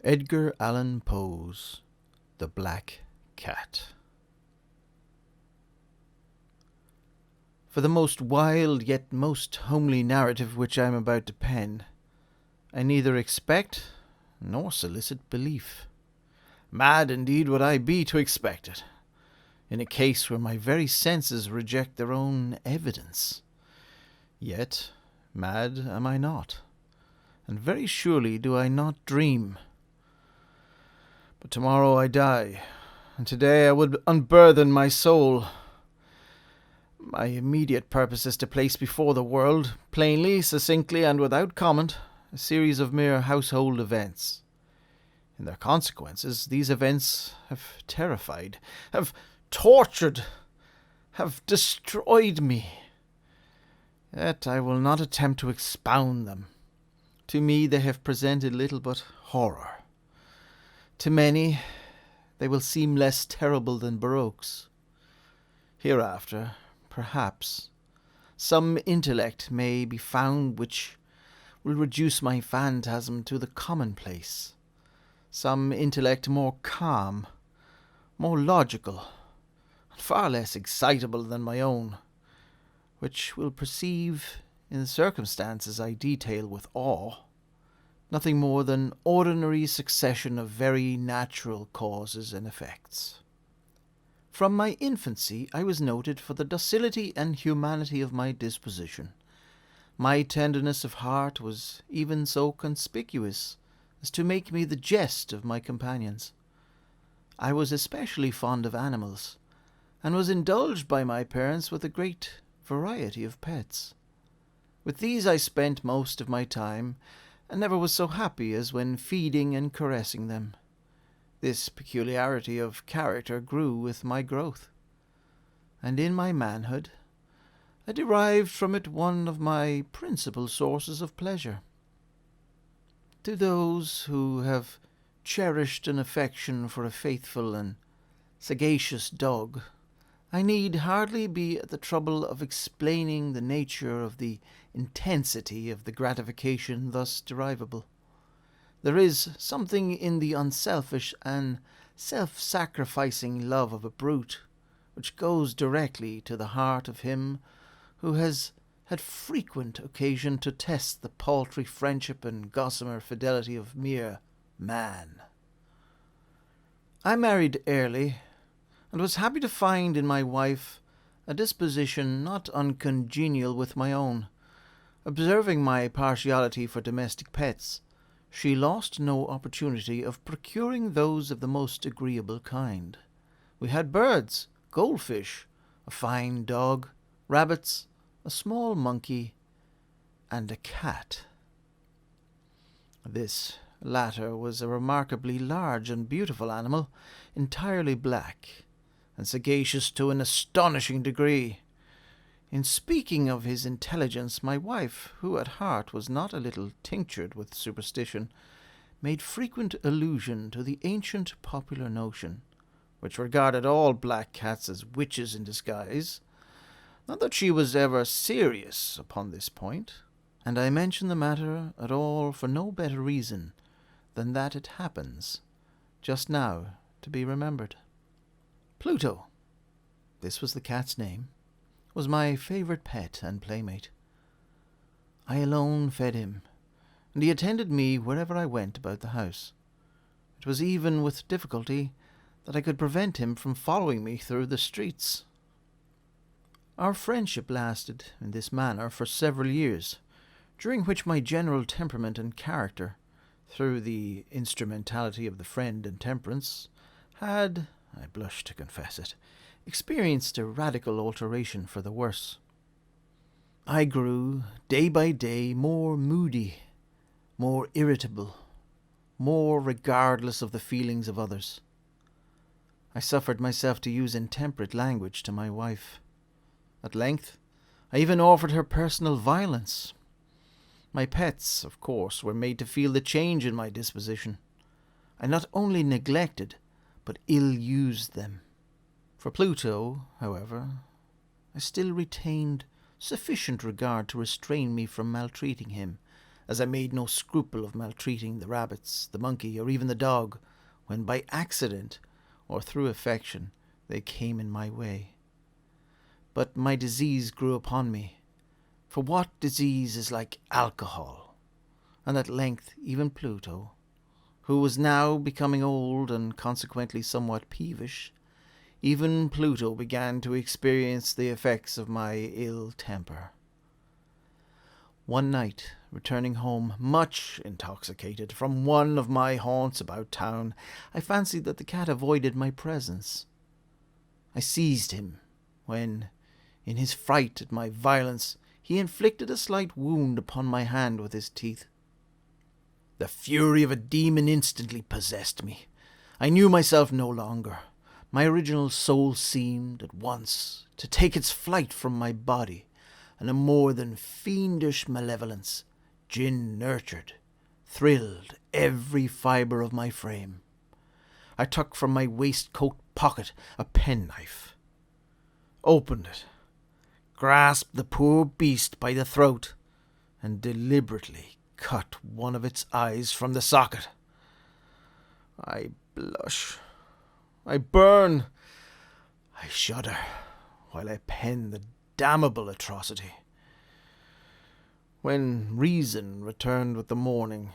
Edgar Allan Poe's The Black Cat. For the most wild yet most homely narrative which I am about to pen, I neither expect nor solicit belief. Mad indeed would I be to expect it, in a case where my very senses reject their own evidence. Yet mad am I not, and very surely do I not dream. But tomorrow I die, and today I would unburthen my soul. My immediate purpose is to place before the world, plainly, succinctly, and without comment, a series of mere household events. In their consequences, these events have terrified, have tortured, have destroyed me. Yet I will not attempt to expound them. To me they have presented little but horror. To many they will seem less terrible than Baroque's. Hereafter, perhaps, some intellect may be found which will reduce my phantasm to the commonplace. Some intellect more calm, more logical, and far less excitable than my own, which will perceive, in the circumstances I detail with awe, nothing more than ordinary succession of very natural causes and effects. From my infancy I was noted for the docility and humanity of my disposition. My tenderness of heart was even so conspicuous as to make me the jest of my companions. I was especially fond of animals, and was indulged by my parents with a great variety of pets. With these I spent most of my time, and never was so happy as when feeding and caressing them. This peculiarity of character grew with my growth, and in my manhood I derived from it one of my principal sources of pleasure. To those who have cherished an affection for a faithful and sagacious dog, I need hardly be at the trouble of explaining the nature of the intensity of the gratification thus derivable. There is something in the unselfish and self-sacrificing love of a brute which goes directly to the heart of him who has had frequent occasion to test the paltry friendship and gossamer fidelity of mere man. I married early, and was happy to find in my wife a disposition not uncongenial with my own. Observing my partiality for domestic pets, she lost no opportunity of procuring those of the most agreeable kind. We had birds, goldfish, a fine dog, rabbits, a small monkey, and a cat. This latter was a remarkably large and beautiful animal, entirely black, and sagacious to an astonishing degree. In speaking of his intelligence, my wife, who at heart was not a little tinctured with superstition, made frequent allusion to the ancient popular notion, which regarded all black cats as witches in disguise. Not that she was ever serious upon this point, and I mention the matter at all for no better reason than that it happens, just now, to be remembered. Pluto, this was the cat's name, was my favourite pet and playmate. I alone fed him, and he attended me wherever I went about the house. It was even with difficulty that I could prevent him from following me through the streets. Our friendship lasted in this manner for several years, during which my general temperament and character, through the instrumentality of the friend and temperance, had, I blush to confess it, experienced a radical alteration for the worse. I grew, day by day, more moody, more irritable, more regardless of the feelings of others. I suffered myself to use intemperate language to my wife. At length, I even offered her personal violence. My pets, of course, were made to feel the change in my disposition. I not only neglected, but ill-used them. For Pluto, however, I still retained sufficient regard to restrain me from maltreating him, as I made no scruple of maltreating the rabbits, the monkey, or even the dog, when by accident or through affection they came in my way. But my disease grew upon me, for what disease is like alcohol? And at length even Pluto, who was now becoming old and consequently somewhat peevish, even Pluto began to experience the effects of my ill temper. One night, returning home much intoxicated from one of my haunts about town, I fancied that the cat avoided my presence. I seized him, when, in his fright at my violence, he inflicted a slight wound upon my hand with his teeth. The fury of a demon instantly possessed me. I knew myself no longer. My original soul seemed, at once, to take its flight from my body, and a more than fiendish malevolence, gin-nurtured, thrilled every fibre of my frame. I took from my waistcoat pocket a penknife, opened it, grasped the poor beast by the throat, and deliberately cut one of its eyes from the socket. I blush, I burn, I shudder, while I pen the damnable atrocity. When reason returned with the morning,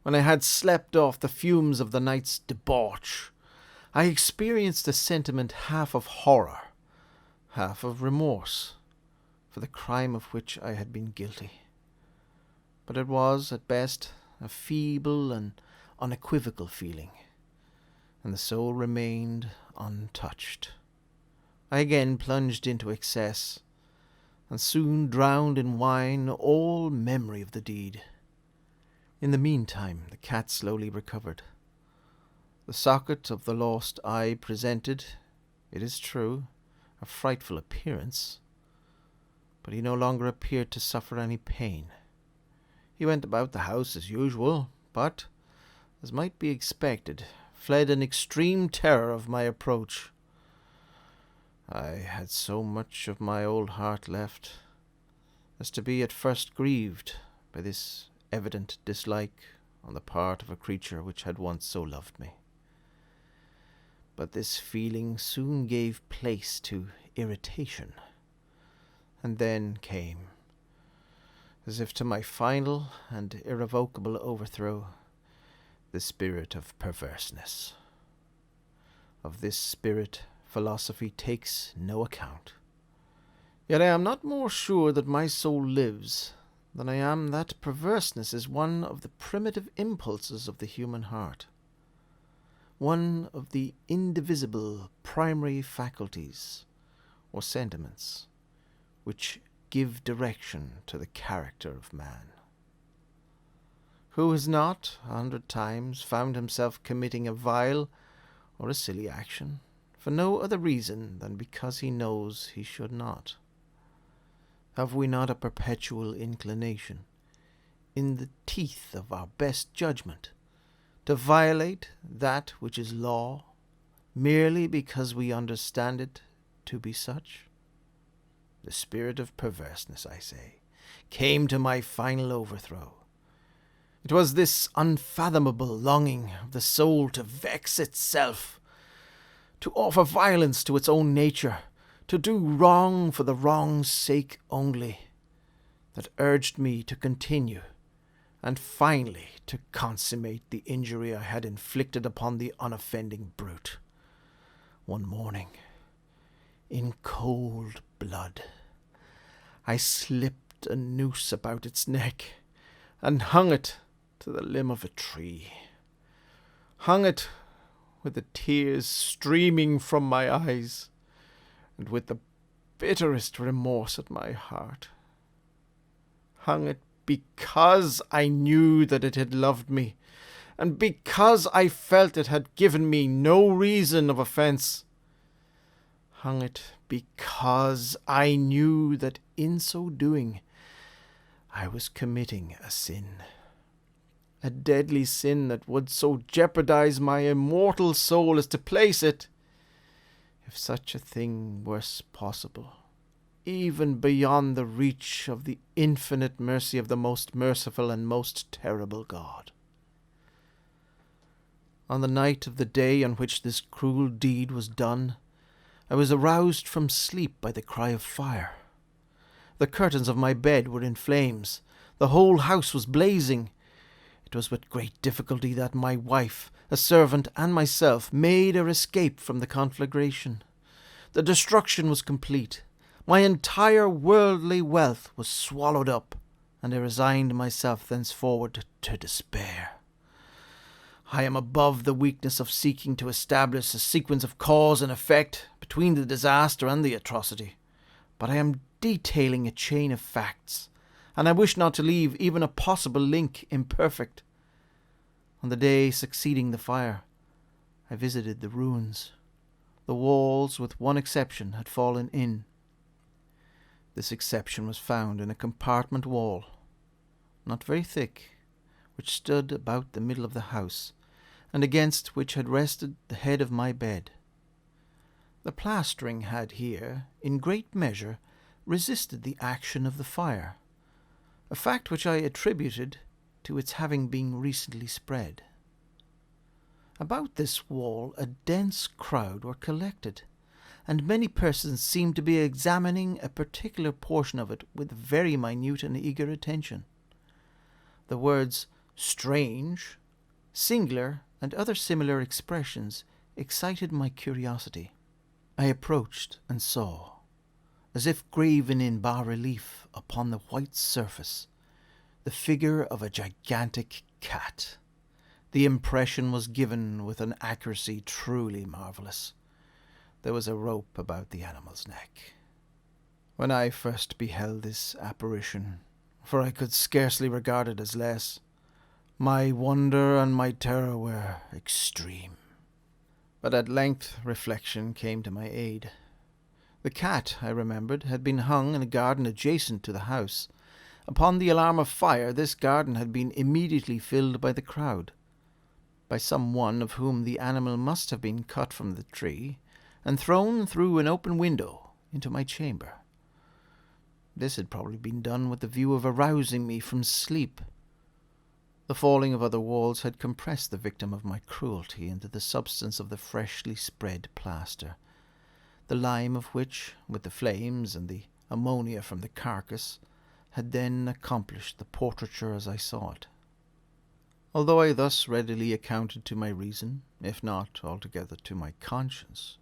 when I had slept off the fumes of the night's debauch, I experienced a sentiment half of horror, half of remorse, for the crime of which I had been guilty. But it was, at best, a feeble and unequivocal feeling, and the soul remained untouched. I again plunged into excess, and soon drowned in wine all memory of the deed. In the meantime, the cat slowly recovered. The socket of the lost eye presented, it is true, a frightful appearance, but he no longer appeared to suffer any pain. He went about the house as usual, but, as might be expected, fled in extreme terror of my approach. I had so much of my old heart left as to be at first grieved by this evident dislike on the part of a creature which had once so loved me. But this feeling soon gave place to irritation, and then came, as if to my final and irrevocable overthrow, the spirit of perverseness. Of this spirit philosophy takes no account. Yet I am not more sure that my soul lives than I am that perverseness is one of the primitive impulses of the human heart, one of the indivisible primary faculties or sentiments which give direction to the character of man. Who has not, 100 times, found himself committing a vile or a silly action, for no other reason than because he knows he should not? Have we not a perpetual inclination, in the teeth of our best judgment, to violate that which is law, merely because we understand it to be such? The spirit of perverseness, I say, came to my final overthrow. It was this unfathomable longing of the soul to vex itself, to offer violence to its own nature, to do wrong for the wrong's sake only, that urged me to continue, and finally to consummate the injury I had inflicted upon the unoffending brute. One morning, in cold blood, I slipped a noose about its neck, and hung it to the limb of a tree. Hung it with the tears streaming from my eyes, and with the bitterest remorse at my heart. Hung it because I knew that it had loved me, and because I felt it had given me no reason of offence. Hung it because I knew that in so doing I was committing a sin, a deadly sin that would so jeopardize my immortal soul as to place it, if such a thing were possible, even beyond the reach of the infinite mercy of the most merciful and most terrible God. On the night of the day on which this cruel deed was done, I was aroused from sleep by the cry of fire. The curtains of my bed were in flames. The whole house was blazing. It was with great difficulty that my wife, a servant, and myself made our escape from the conflagration. The destruction was complete. My entire worldly wealth was swallowed up, and I resigned myself thenceforward to despair. I am above the weakness of seeking to establish a sequence of cause and effect between the disaster and the atrocity, but I am detailing a chain of facts, and I wish not to leave even a possible link imperfect. On the day succeeding the fire, I visited the ruins. The walls, with one exception, had fallen in. This exception was found in a compartment wall, not very thick, which stood about the middle of the house, and against which had rested the head of my bed. The plastering had here, in great measure, resisted the action of the fire, a fact which I attributed to its having been recently spread. About this wall a dense crowd were collected, and many persons seemed to be examining a particular portion of it with very minute and eager attention. The words strange, singular, and other similar expressions excited my curiosity. I approached and saw, as if graven in bas-relief upon the white surface, the figure of a gigantic cat. The impression was given with an accuracy truly marvellous. There was a rope about the animal's neck. When I first beheld this apparition, for I could scarcely regard it as less, my wonder and my terror were extreme. But at length reflection came to my aid. The cat, I remembered, had been hung in a garden adjacent to the house. Upon the alarm of fire, this garden had been immediately filled by the crowd, by some one of whom the animal must have been cut from the tree and thrown through an open window into my chamber. This had probably been done with the view of arousing me from sleep. The falling of other walls had compressed the victim of my cruelty into the substance of the freshly spread plaster, the lime of which, with the flames and the ammonia from the carcass, had then accomplished the portraiture as I saw it. Although I thus readily accounted to my reason, if not altogether to my conscience,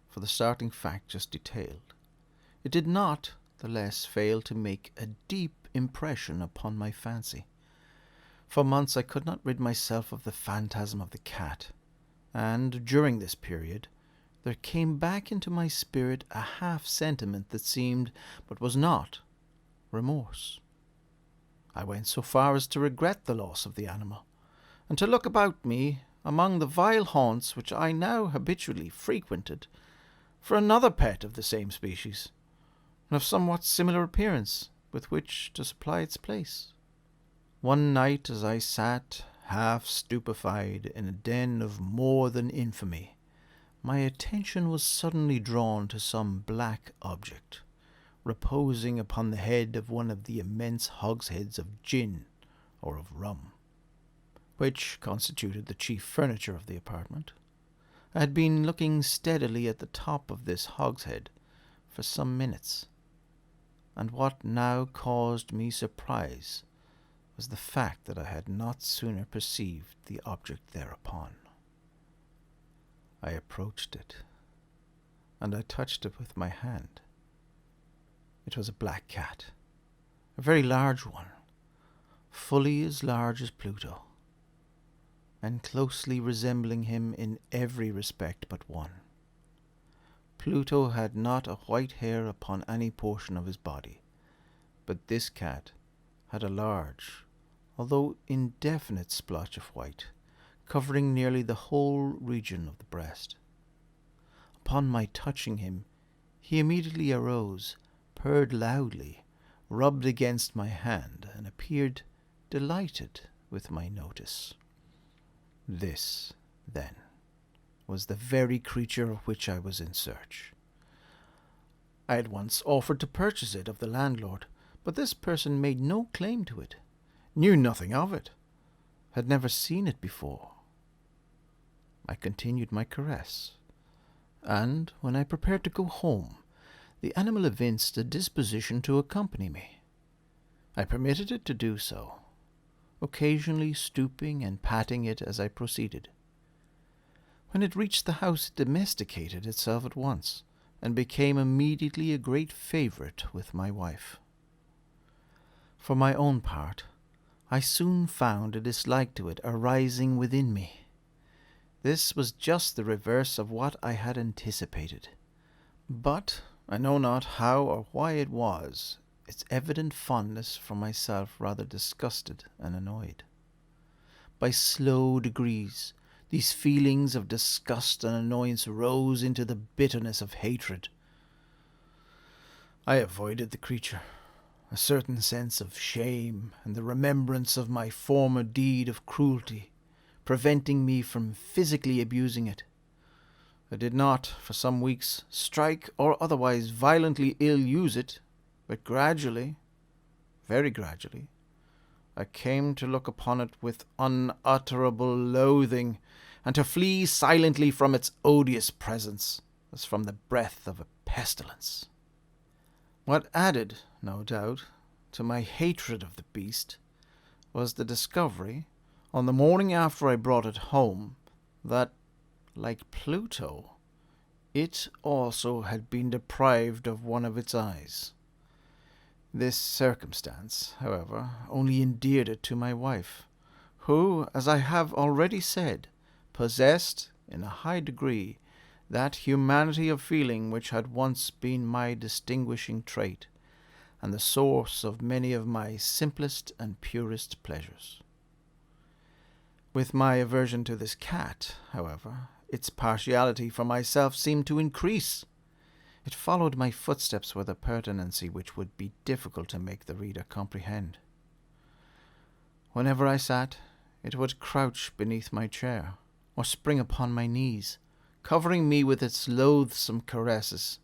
for the startling fact just detailed, it did not the less fail to make a deep impression upon my fancy. For months I could not rid myself of the phantasm of the cat, and during this period there came back into my spirit a half-sentiment that seemed, but was not, remorse. I went so far as to regret the loss of the animal, and to look about me among the vile haunts which I now habitually frequented for another pet of the same species, and of somewhat similar appearance, with which to supply its place. One night, as I sat, half stupefied, in a den of more than infamy, my attention was suddenly drawn to some black object, reposing upon the head of one of the immense hogsheads of gin or of rum, which constituted the chief furniture of the apartment. I had been looking steadily at the top of this hogshead for some minutes, and what now caused me surprise was the fact that I had not sooner perceived the object thereupon. I approached it, and I touched it with my hand. It was a black cat, a very large one, fully as large as Pluto, and closely resembling him in every respect but one. Pluto had not a white hair upon any portion of his body, but this cat had a large, although indefinite splotch of white, covering nearly the whole region of the breast. Upon my touching him, he immediately arose, purred loudly, rubbed against my hand, and appeared delighted with my notice. This, then, was the very creature of which I was in search. I had once offered to purchase it of the landlord, but this person made no claim to it, knew nothing of it, had never seen it before. I continued my caress, and when I prepared to go home, the animal evinced a disposition to accompany me. I permitted it to do so, occasionally stooping and patting it as I proceeded. When it reached the house, it domesticated itself at once, and became immediately a great favourite with my wife. For my own part, I soon found a dislike to it arising within me. This was just the reverse of what I had anticipated. But I know not how or why it was, its evident fondness for myself rather disgusted and annoyed. By slow degrees, these feelings of disgust and annoyance rose into the bitterness of hatred. I avoided the creature, a certain sense of shame and the remembrance of my former deed of cruelty preventing me from physically abusing it. I did not, for some weeks, strike or otherwise violently ill-use it, but gradually, very gradually, I came to look upon it with unutterable loathing, and to flee silently from its odious presence, as from the breath of a pestilence. What added, no doubt, to my hatred of the beast was the discovery, on the morning after I brought it home, that, like Pluto, it also had been deprived of one of its eyes. This circumstance, however, only endeared it to my wife, who, as I have already said, possessed, in a high degree, that humanity of feeling which had once been my distinguishing trait, and the source of many of my simplest and purest pleasures. With my aversion to this cat, however, its partiality for myself seemed to increase. It followed my footsteps with a pertinency which would be difficult to make the reader comprehend. Whenever I sat, it would crouch beneath my chair, or spring upon my knees, covering me with its loathsome caresses.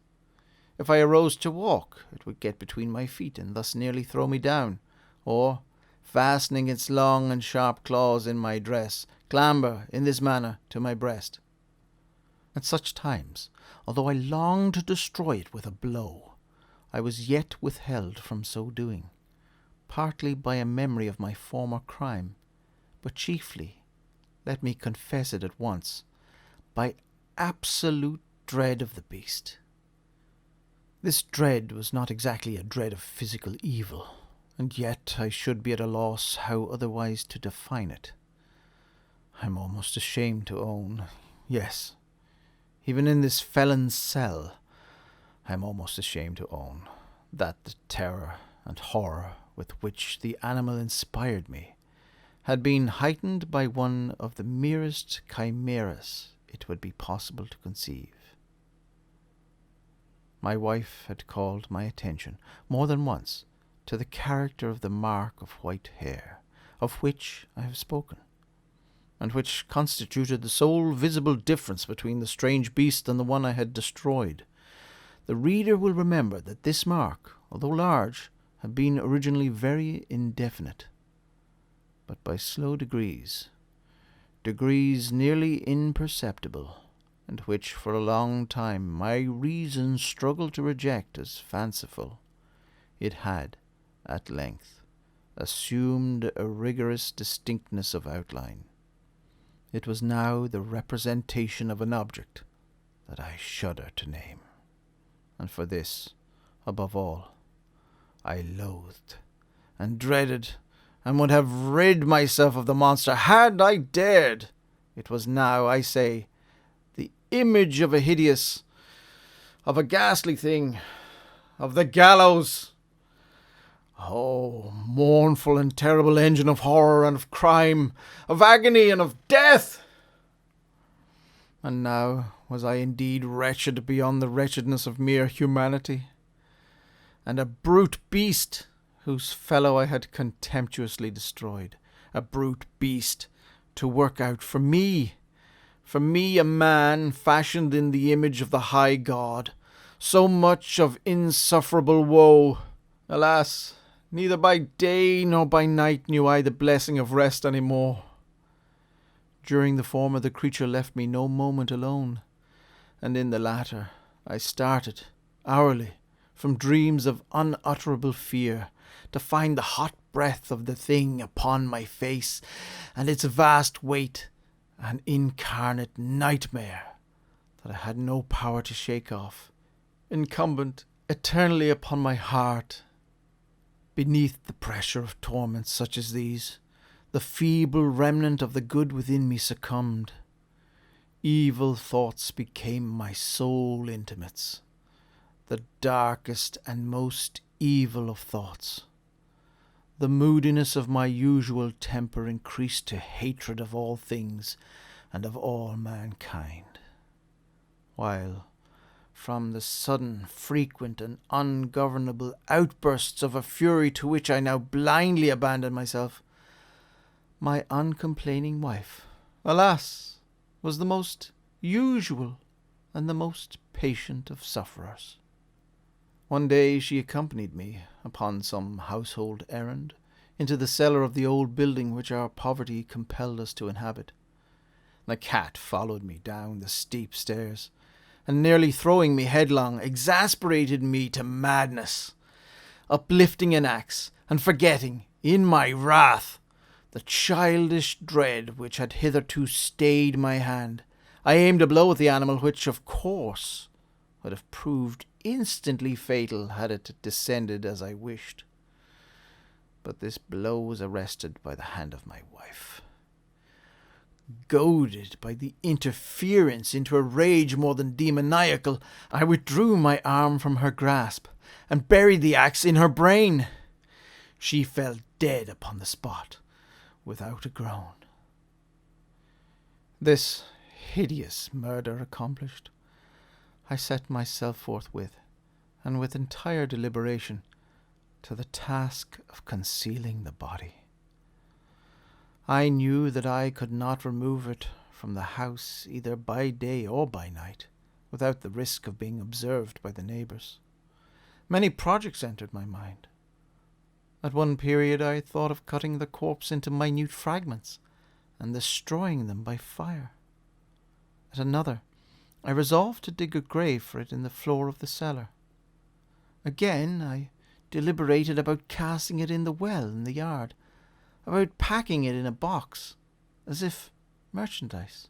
If I arose to walk, it would get between my feet and thus nearly throw me down, or, fastening its long and sharp claws in my dress, clamber, in this manner, to my breast. At such times, although I longed to destroy it with a blow, I was yet withheld from so doing, partly by a memory of my former crime, but chiefly, let me confess it at once, by absolute dread of the beast. This dread was not exactly a dread of physical evil, and yet I should be at a loss how otherwise to define it. I am almost ashamed to own, yes, even in this felon's cell, I am almost ashamed to own, that the terror and horror with which the animal inspired me had been heightened by one of the merest chimeras it would be possible to conceive. My wife had called my attention, more than once, to the character of the mark of white hair, of which I have spoken, and which constituted the sole visible difference between the strange beast and the one I had destroyed. The reader will remember that this mark, although large, had been originally very indefinite, but by slow degrees nearly imperceptible, and which for a long time my reason struggled to reject as fanciful, it had, at length, assumed a rigorous distinctness of outline. It was now the representation of an object that I shudder to name, and for this, above all, I loathed and dreaded, and would have rid myself of the monster had I dared. It was now, I say, the image of a hideous, of a ghastly thing, of the gallows. Oh, mournful and terrible engine of horror and of crime, of agony and of death! And now was I indeed wretched beyond the wretchedness of mere humanity, and a brute beast whose fellow I had contemptuously destroyed, a brute beast to work out for me a man fashioned in the image of the high God, so much of insufferable woe. Alas, neither by day nor by night knew I the blessing of rest any more. During the former the creature left me no moment alone, and in the latter I started, hourly, from dreams of unutterable fear, to find the hot breath of the thing upon my face, and its vast weight an incarnate nightmare that I had no power to shake off, incumbent eternally upon my heart. Beneath the pressure of torments such as these, the feeble remnant of the good within me succumbed. Evil thoughts became my sole intimates, the darkest and most evil of thoughts. The moodiness of my usual temper increased to hatred of all things and of all mankind, while, from the sudden, frequent, and ungovernable outbursts of a fury to which I now blindly abandoned myself, my uncomplaining wife, alas, was the most usual and the most patient of sufferers. One day she accompanied me, upon some household errand, into the cellar of the old building which our poverty compelled us to inhabit. The cat followed me down the steep stairs, and nearly throwing me headlong, exasperated me to madness. Uplifting an axe, and forgetting, in my wrath, the childish dread which had hitherto stayed my hand, I aimed a blow at the animal which, of course, would have proved instantly fatal had it descended as I wished. But this blow was arrested by the hand of my wife. Goaded by the interference into a rage more than demoniacal, I withdrew my arm from her grasp, and buried the axe in her brain. She fell dead upon the spot, without a groan. This hideous murder accomplished, I set myself forthwith, and with entire deliberation, to the task of concealing the body. I knew that I could not remove it from the house either by day or by night, without the risk of being observed by the neighbours. Many projects entered my mind. At one period I thought of cutting the corpse into minute fragments, and destroying them by fire. At another, I resolved to dig a grave for it in the floor of the cellar. Again, I deliberated about casting it in the well in the yard, about packing it in a box, as if merchandise,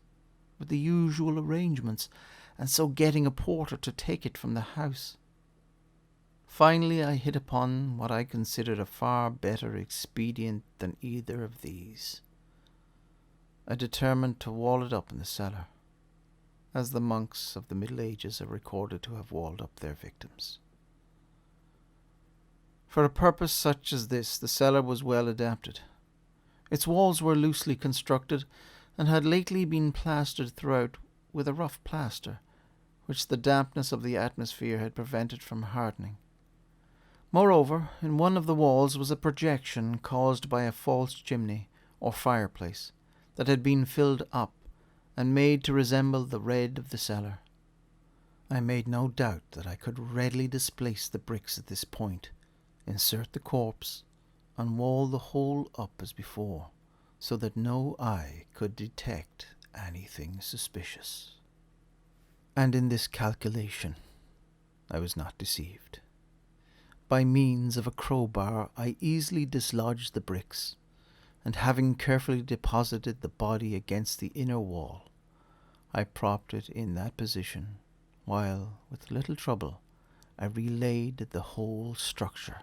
with the usual arrangements, and so getting a porter to take it from the house. Finally, I hit upon what I considered a far better expedient than either of these. I determined to wall it up in the cellar, as the monks of the Middle Ages are recorded to have walled up their victims. For a purpose such as this, the cellar was well adapted. Its walls were loosely constructed, and had lately been plastered throughout with a rough plaster, which the dampness of the atmosphere had prevented from hardening. Moreover, in one of the walls was a projection caused by a false chimney, or fireplace, that had been filled up, and made to resemble the red of the cellar. I made no doubt that I could readily displace the bricks at this point, insert the corpse, and wall the whole up as before, so that no eye could detect anything suspicious. And in this calculation I was not deceived. By means of a crowbar I easily dislodged the bricks, and having carefully deposited the body against the inner wall, I propped it in that position, while, with little trouble, I relaid the whole structure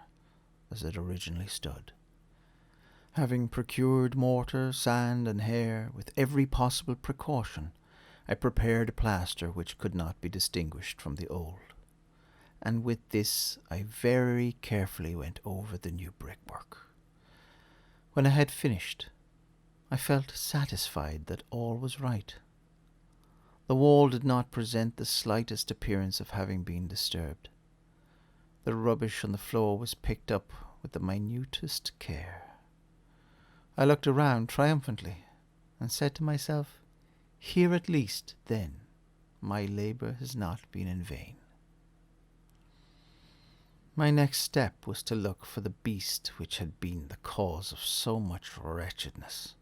as it originally stood. Having procured mortar, sand, and hair, with every possible precaution, I prepared a plaster which could not be distinguished from the old, and with this I very carefully went over the new brickwork. When I had finished, I felt satisfied that all was right. The wall did not present the slightest appearance of having been disturbed. The rubbish on the floor was picked up with the minutest care. I looked around triumphantly, and said to myself, "Here at least, then, my labour has not been in vain." My next step was to look for the beast which had been the cause of so much wretchedness,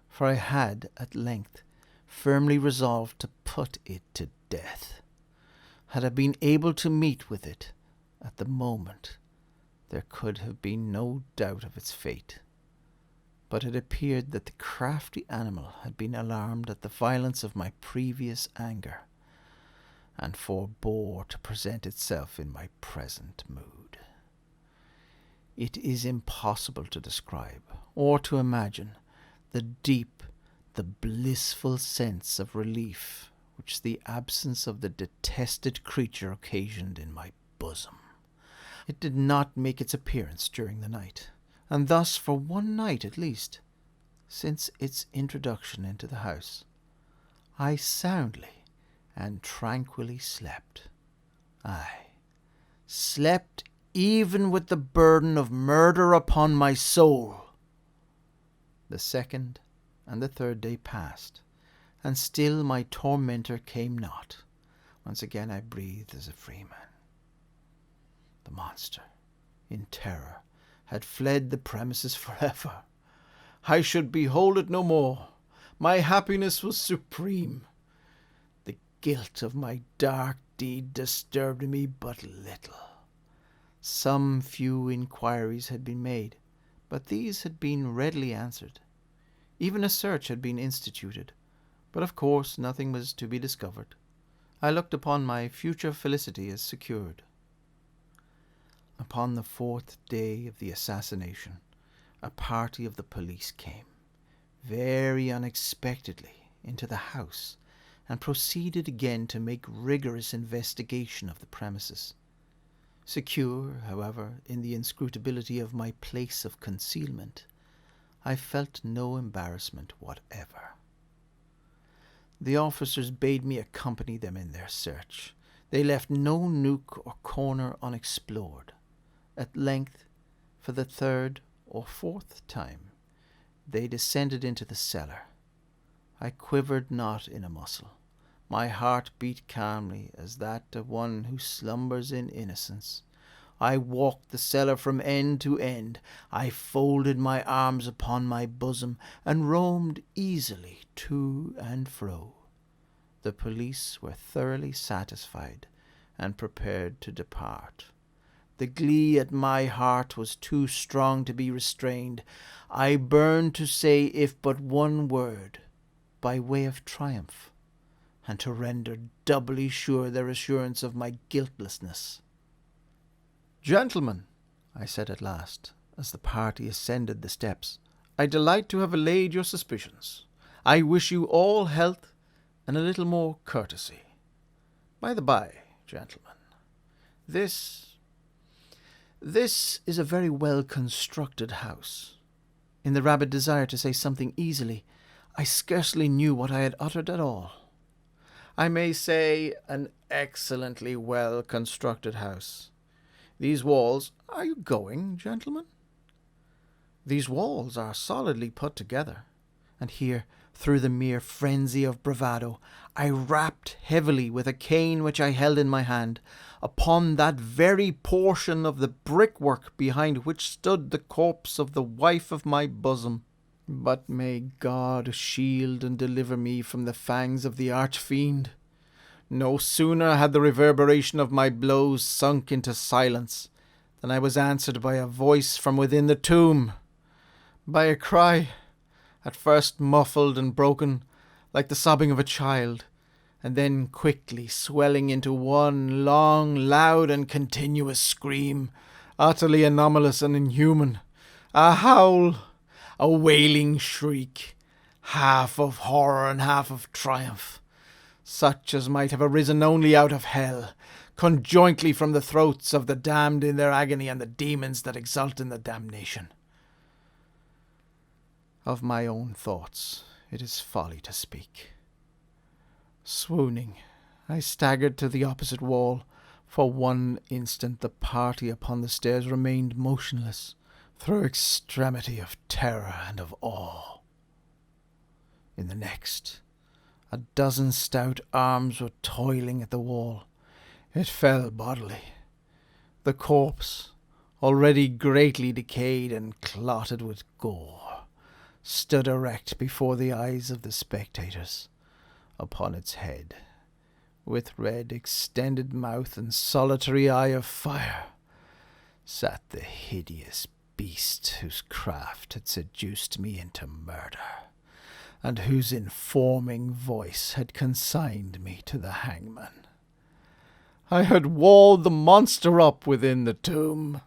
for I had at length firmly resolved to put it to death. Had I been able to meet with it at the moment, there could have been no doubt of its fate. But it appeared that the crafty animal had been alarmed at the violence of my previous anger, and forbore to present itself in my present mood. It is impossible to describe, or to imagine, the deep, the blissful sense of relief which the absence of the detested creature occasioned in my bosom. It did not make its appearance during the night, and thus for one night at least, since its introduction into the house, I soundly and tranquilly slept. I slept even with the burden of murder upon my soul. The second and the third day passed, and still my tormentor came not. Once again I breathed as a free man. The monster, in terror, had fled the premises forever. I should behold it no more. My happiness was supreme. The guilt of my dark deed disturbed me but little. Some few inquiries had been made, but these had been readily answered. Even a search had been instituted, but of course nothing was to be discovered. I looked upon my future felicity as secured. Upon the 4th day of the assassination, a party of the police came, very unexpectedly, into the house, and proceeded again to make rigorous investigation of the premises. Secure, however, in the inscrutability of my place of concealment, I felt no embarrassment whatever. The officers bade me accompany them in their search. They left no nook or corner unexplored. At length, for the 3rd or 4th time, they descended into the cellar. I quivered not in a muscle. My heart beat calmly as that of one who slumbers in innocence. I walked the cellar from end to end. I folded my arms upon my bosom and roamed easily to and fro. The police were thoroughly satisfied and prepared to depart. The glee at my heart was too strong to be restrained. I burned to say if but one word, by way of triumph, and to render doubly sure their assurance of my guiltlessness. "Gentlemen," I said at last, as the party ascended the steps, "I delight to have allayed your suspicions. I wish you all health and a little more courtesy. By the by, gentlemen, this is a very well-constructed house." In the rabid desire to say something easily, I scarcely knew what I had uttered at all. "I may say an excellently well-constructed house. These walls— Are you going, gentlemen? These walls are solidly put together." And here, through the mere frenzy of bravado, I rapped heavily with a cane which I held in my hand upon that very portion of the brickwork behind which stood the corpse of the wife of my bosom. But may God shield and deliver me from the fangs of the arch-fiend! No sooner had the reverberation of my blows sunk into silence than I was answered by a voice from within the tomb, by a cry, at first muffled and broken, like the sobbing of a child, and then quickly swelling into one long, loud, and continuous scream, utterly anomalous and inhuman, a howl, a wailing shriek, half of horror and half of triumph, such as might have arisen only out of hell, conjointly from the throats of the damned in their agony and the demons that exult in the damnation. Of my own thoughts it is folly to speak. Swooning, I staggered to the opposite wall. For one instant the party upon the stairs remained motionless, through extremity of terror and of awe. In the next, a dozen stout arms were toiling at the wall. It fell bodily. The corpse, already greatly decayed and clotted with gore, stood erect before the eyes of the spectators. Upon its head, with red extended mouth and solitary eye of fire, sat the hideous beast whose craft had seduced me into murder, and whose informing voice had consigned me to the hangman. I had walled the monster up within the tomb,